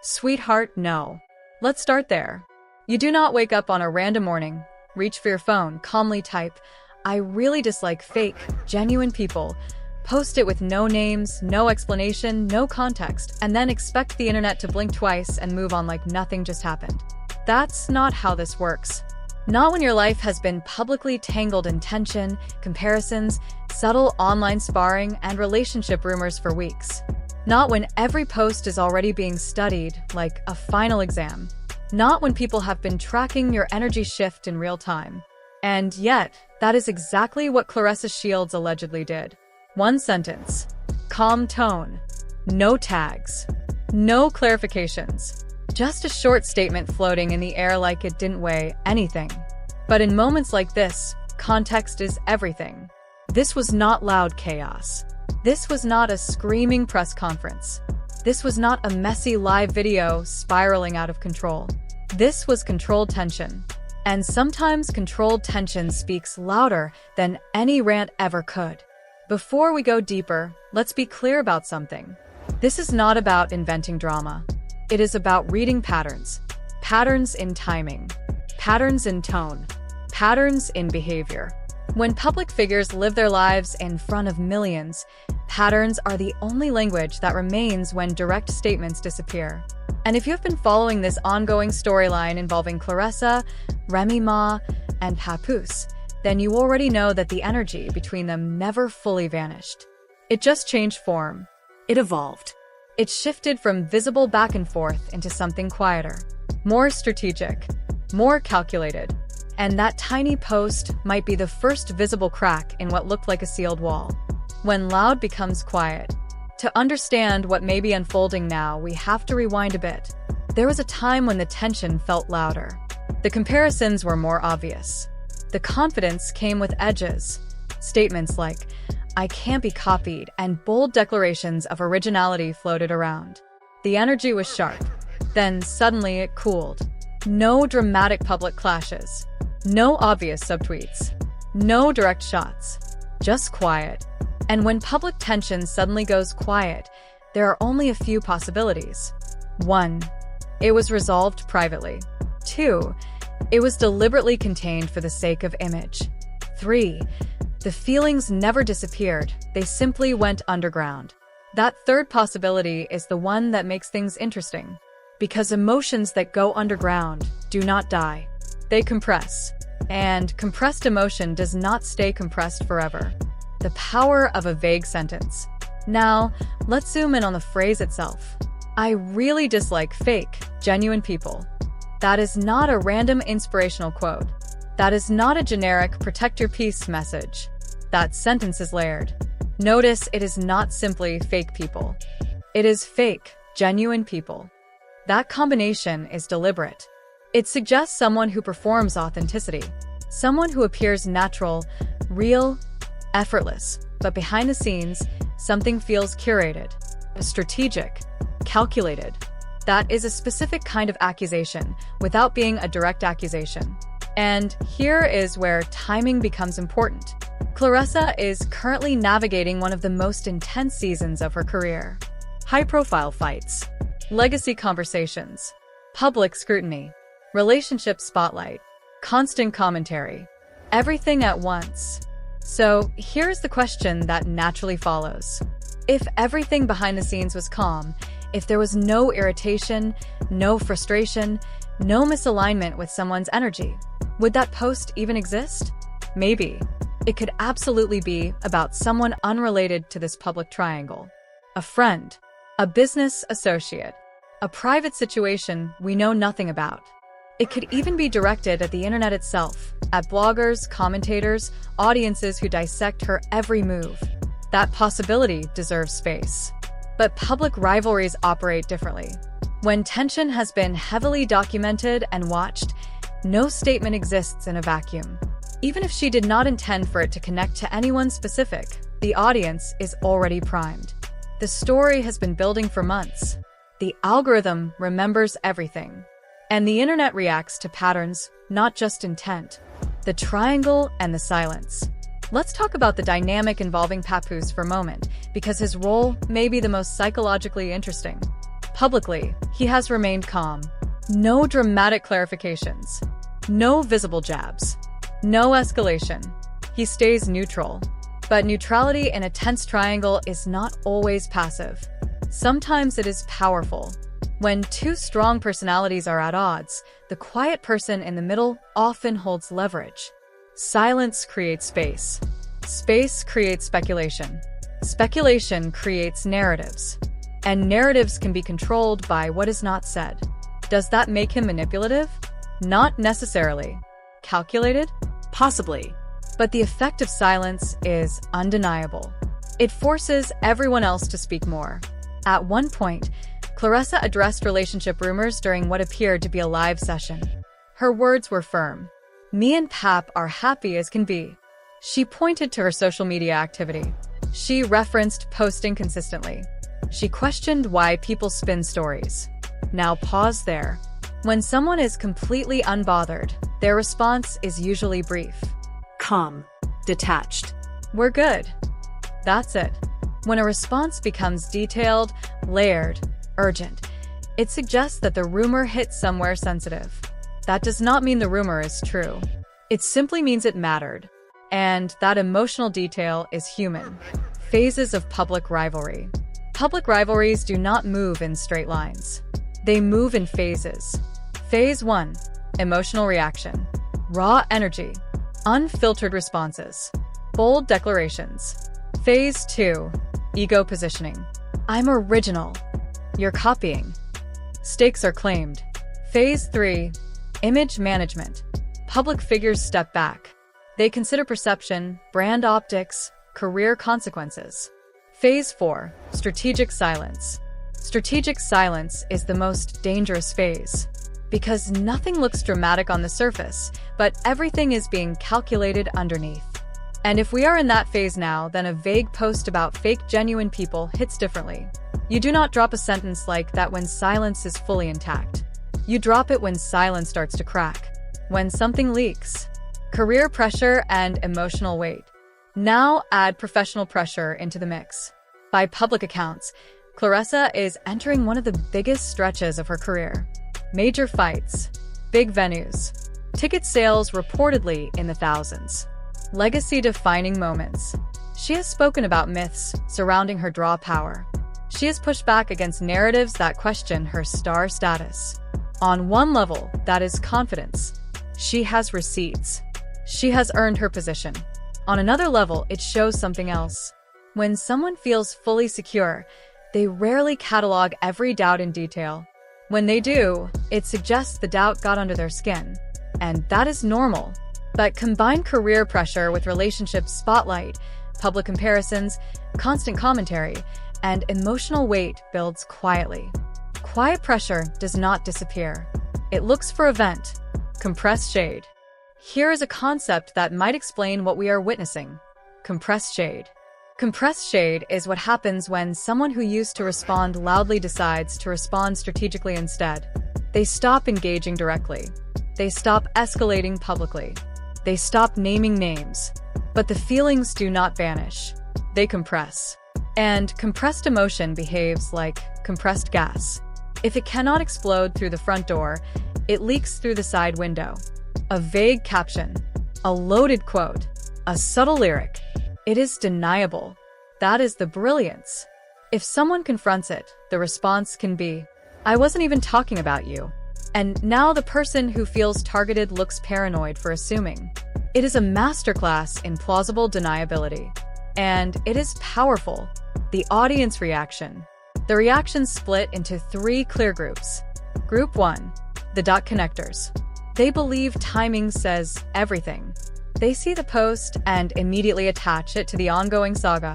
Sweetheart, no. Let's start there. You do not wake up on a random morning, reach for your phone, calmly type, "I really dislike fake, genuine people," post it with no names, no explanation, no context, and then expect the internet to blink twice and move on like nothing just happened. That's not how this works. Not when your life has been publicly tangled in tension, comparisons, subtle online sparring, and relationship rumors for weeks. Not when every post is already being studied, like a final exam. Not when people have been tracking your energy shift in real time. And yet, that is exactly what Claressa Shields allegedly did. One sentence. Calm tone. No tags. No clarifications. Just a short statement floating in the air like it didn't weigh anything. But in moments like this, context is everything. This was not loud chaos. This was not a screaming press conference. This was not a messy live video spiraling out of control. This was controlled tension. And sometimes controlled tension speaks louder than any rant ever could. Before we go deeper, let's be clear about something. This is not about inventing drama. It is about reading patterns. Patterns in timing. Patterns in tone. Patterns in behavior. When public figures live their lives in front of millions, patterns are the only language that remains when direct statements disappear. And if you have been following this ongoing storyline involving Claressa, Remy and Papoose, then you already know that the energy between them never fully vanished. It just changed form. It evolved. It shifted from visible back and forth into something quieter, more strategic, more calculated. And that tiny post might be the first visible crack in what looked like a sealed wall. When loud becomes quiet. To understand what may be unfolding now, we have to rewind a bit. There was a time when the tension felt louder. The comparisons were more obvious. The confidence came with edges. Statements like, "I can't be copied," and bold declarations of originality floated around. The energy was sharp. Then suddenly it cooled. No dramatic public clashes. No obvious subtweets. No direct shots. Just quiet. And when public tension suddenly goes quiet, there are only a few possibilities. 1. It was resolved privately. 2. It was deliberately contained for the sake of image. 3. The feelings never disappeared, they simply went underground. That third possibility is the one that makes things interesting. Because emotions that go underground do not die. They compress. And compressed emotion does not stay compressed forever. The power of a vague sentence. Now, let's zoom in on the phrase itself. "I really dislike fake, genuine people." That is not a random inspirational quote. That is not a generic protect your peace message. That sentence is layered. Notice it is not simply fake people. It is fake, genuine people. That combination is deliberate. It suggests someone who performs authenticity. Someone who appears natural, real, effortless. But behind the scenes, something feels curated, strategic, calculated. That is a specific kind of accusation, without being a direct accusation. And here is where timing becomes important. Claressa is currently navigating one of the most intense seasons of her career. High-profile fights, legacy conversations, public scrutiny, relationship spotlight, constant commentary, everything at once. So here's the question that naturally follows. If everything behind the scenes was calm, if there was no irritation, no frustration, no misalignment with someone's energy, would that post even exist? Maybe. It could absolutely be about someone unrelated to this public triangle. A friend, a business associate, a private situation we know nothing about. It could even be directed at the internet itself, at bloggers, commentators, audiences who dissect her every move. That possibility deserves space. But public rivalries operate differently. When tension has been heavily documented and watched, no statement exists in a vacuum. Even if she did not intend for it to connect to anyone specific, the audience is already primed. The story has been building for months. The algorithm remembers everything. And the internet reacts to patterns, not just intent. The triangle and the silence. Let's talk about the dynamic involving Papoose for a moment, because his role may be the most psychologically interesting. Publicly, he has remained calm. No dramatic clarifications. No visible jabs. No escalation. He stays neutral. But neutrality in a tense triangle is not always passive. Sometimes it is powerful. When two strong personalities are at odds, the quiet person in the middle often holds leverage. Silence creates space. Space creates speculation. Speculation creates narratives. And narratives can be controlled by what is not said. Does that make him manipulative? Not necessarily. Calculated? Possibly. But the effect of silence is undeniable. It forces everyone else to speak more. At one point, Claressa addressed relationship rumors during what appeared to be a live session. Her words were firm. "Me and Pap are happy as can be." She pointed to her social media activity. She referenced posting consistently. She questioned why people spin stories. Now pause there. When someone is completely unbothered, their response is usually brief. Calm. Detached. "We're good." That's it. When a response becomes detailed, layered, urgent, it suggests that the rumor hit somewhere sensitive. That does not mean the rumor is true. It simply means it mattered. And that emotional detail is human. Phases of public rivalry. Public rivalries do not move in straight lines. They move in phases. Phase 1. Emotional reaction. Raw energy. Unfiltered responses. Bold declarations. Phase 2. Ego positioning. "I'm original. You're copying." Stakes are claimed. Phase 3. Image management. Public figures step back. They consider perception, brand optics, career consequences. Phase 4. Strategic silence. Strategic silence is the most dangerous phase. Because nothing looks dramatic on the surface, but everything is being calculated underneath. And if we are in that phase now, then a vague post about fake genuine people hits differently. You do not drop a sentence like that when silence is fully intact. You drop it when silence starts to crack. When something leaks. Career pressure and emotional weight. Now add professional pressure into the mix. By public accounts, Claressa is entering one of the biggest stretches of her career. Major fights, big venues, ticket sales reportedly in the thousands. Legacy-defining moments. She has spoken about myths surrounding her draw power. She has pushed back against narratives that question her star status. On one level, that is confidence. She has receipts. She has earned her position. On another level, it shows something else. When someone feels fully secure, they rarely catalog every doubt in detail. When they do, it suggests the doubt got under their skin. And that is normal. But combine career pressure with relationship spotlight, public comparisons, constant commentary, and emotional weight builds quietly. Quiet pressure does not disappear. It looks for a vent. Compressed shade. Here is a concept that might explain what we are witnessing. Compressed shade. Compressed shade is what happens when someone who used to respond loudly decides to respond strategically instead. They stop engaging directly. They stop escalating publicly. They stop naming names. But the feelings do not vanish. They compress. And compressed emotion behaves like compressed gas. If it cannot explode through the front door, it leaks through the side window. A vague caption. A loaded quote. A subtle lyric. It is deniable. That is the brilliance. If someone confronts it, the response can be, "I wasn't even talking about you." And now the person who feels targeted looks paranoid for assuming. It is a masterclass in plausible deniability. And it is powerful. The audience reaction. The reactions split into 3 clear groups. Group 1. The dot connectors. They believe timing says everything. They see the post and immediately attach it to the ongoing saga.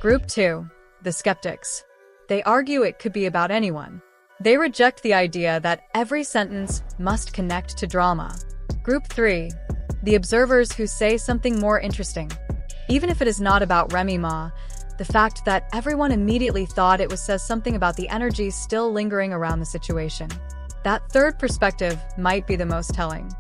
Group 2. The skeptics. They argue it could be about anyone. They reject the idea that every sentence must connect to drama. Group 3. The observers who say something more interesting. Even if it is not about Remy Ma, the fact that everyone immediately thought it says something about the energy still lingering around the situation. That third perspective might be the most telling.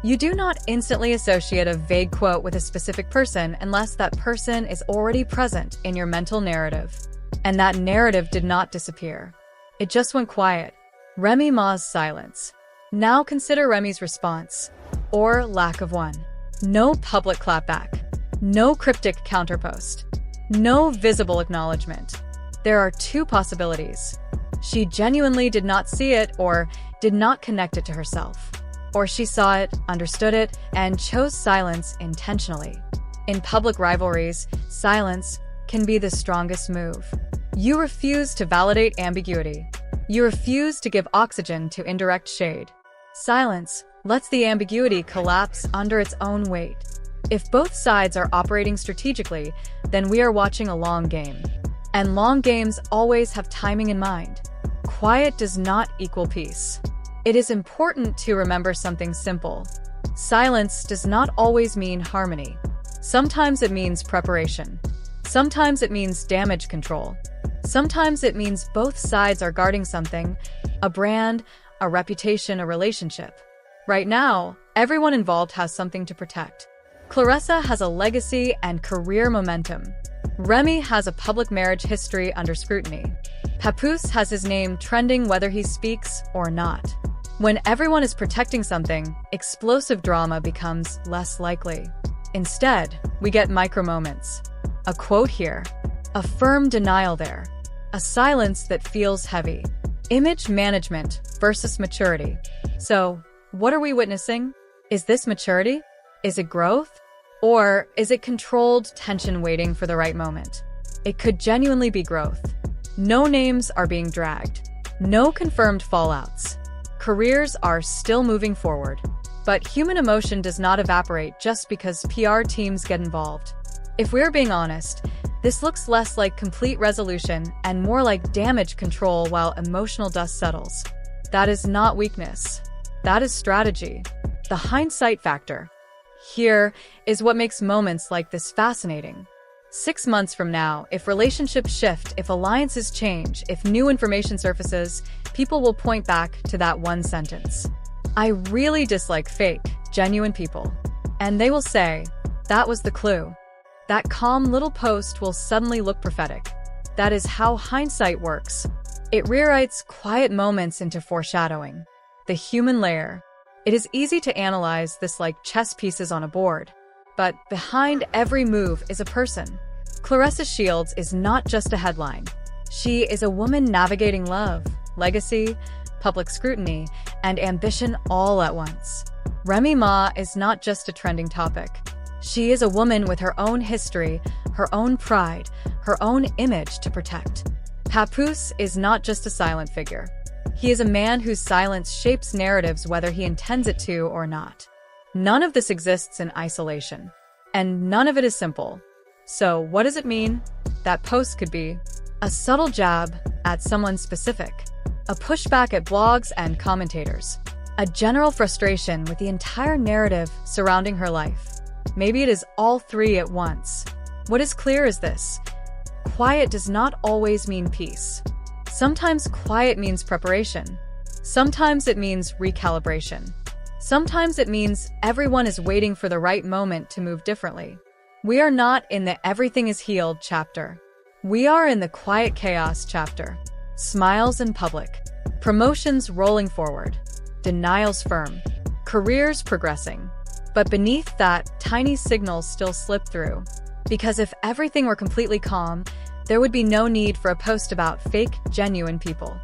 You do not instantly associate a vague quote with a specific person unless that person is already present in your mental narrative. And that narrative did not disappear. It just went quiet. Remy Ma's silence. Now consider Remy's response. Or lack of one. No public clapback. No cryptic counterpost. No visible acknowledgement. There are two possibilities. She genuinely did not see it or did not connect it to herself. Or she saw it, understood it, and chose silence intentionally. In public rivalries, silence can be the strongest move. You refuse to validate ambiguity. You refuse to give oxygen to indirect shade. Silence lets the ambiguity collapse under its own weight. If both sides are operating strategically, then we are watching a long game. And long games always have timing in mind. Quiet does not equal peace. It is important to remember something simple. Silence does not always mean harmony. Sometimes it means preparation. Sometimes it means damage control. Sometimes it means both sides are guarding something, a brand, a reputation, a relationship. Right now, everyone involved has something to protect. Claressa has a legacy and career momentum. Remy has a public marriage history under scrutiny. Papoose has his name trending whether he speaks or not. When everyone is protecting something, explosive drama becomes less likely. Instead, we get micro moments. A quote here, a firm denial there, a silence that feels heavy. Image management versus maturity. So, what are we witnessing? Is this maturity? Is it growth? Or is it controlled tension waiting for the right moment? It could genuinely be growth. No names are being dragged. No confirmed fallouts. Careers are still moving forward. But human emotion does not evaporate just because PR teams get involved. If we're being honest, this looks less like complete resolution and more like damage control while emotional dust settles. That is not weakness. That is strategy. The hindsight factor. Here is what makes moments like this fascinating. 6 months from now, if relationships shift, if alliances change, if new information surfaces, people will point back to that one sentence. I really dislike fake, genuine people. And they will say, that was the clue. That calm little post will suddenly look prophetic. That is how hindsight works. It rewrites quiet moments into foreshadowing. The human layer. It is easy to analyze this like chess pieces on a board. But behind every move is a person. Claressa Shields is not just a headline. She is a woman navigating love, legacy, public scrutiny, and ambition all at once. Remy Ma is not just a trending topic. She is a woman with her own history, her own pride, her own image to protect. Papoose is not just a silent figure. He is a man whose silence shapes narratives whether he intends it to or not. None of this exists in isolation. And none of it is simple. So what does it mean? That post could be a subtle jab at someone specific, a pushback at blogs and commentators, a general frustration with the entire narrative surrounding her life. Maybe it is all three at once. What is clear is this: quiet does not always mean peace. Sometimes quiet means preparation. Sometimes it means recalibration. Sometimes it means everyone is waiting for the right moment to move differently. We are not in the everything is healed chapter. We are in the quiet chaos chapter. Smiles in public. Promotions rolling forward. Denials firm. Careers progressing. But beneath that, tiny signals still slip through. Because if everything were completely calm, there would be no need for a post about fake, genuine people.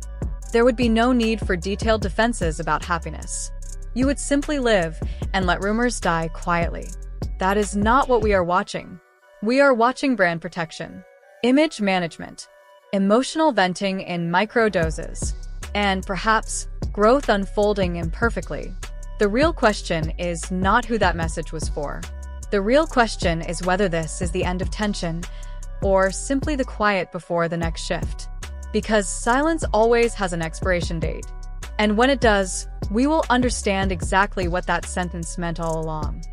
There would be no need for detailed defenses about happiness. You would simply live and let rumors die quietly. That is not what we are watching. We are watching brand protection, image management, emotional venting in micro doses, and perhaps growth unfolding imperfectly. The real question is not who that message was for. The real question is whether this is the end of tension or simply the quiet before the next shift. Because silence always has an expiration date. And when it does, we will understand exactly what that sentence meant all along.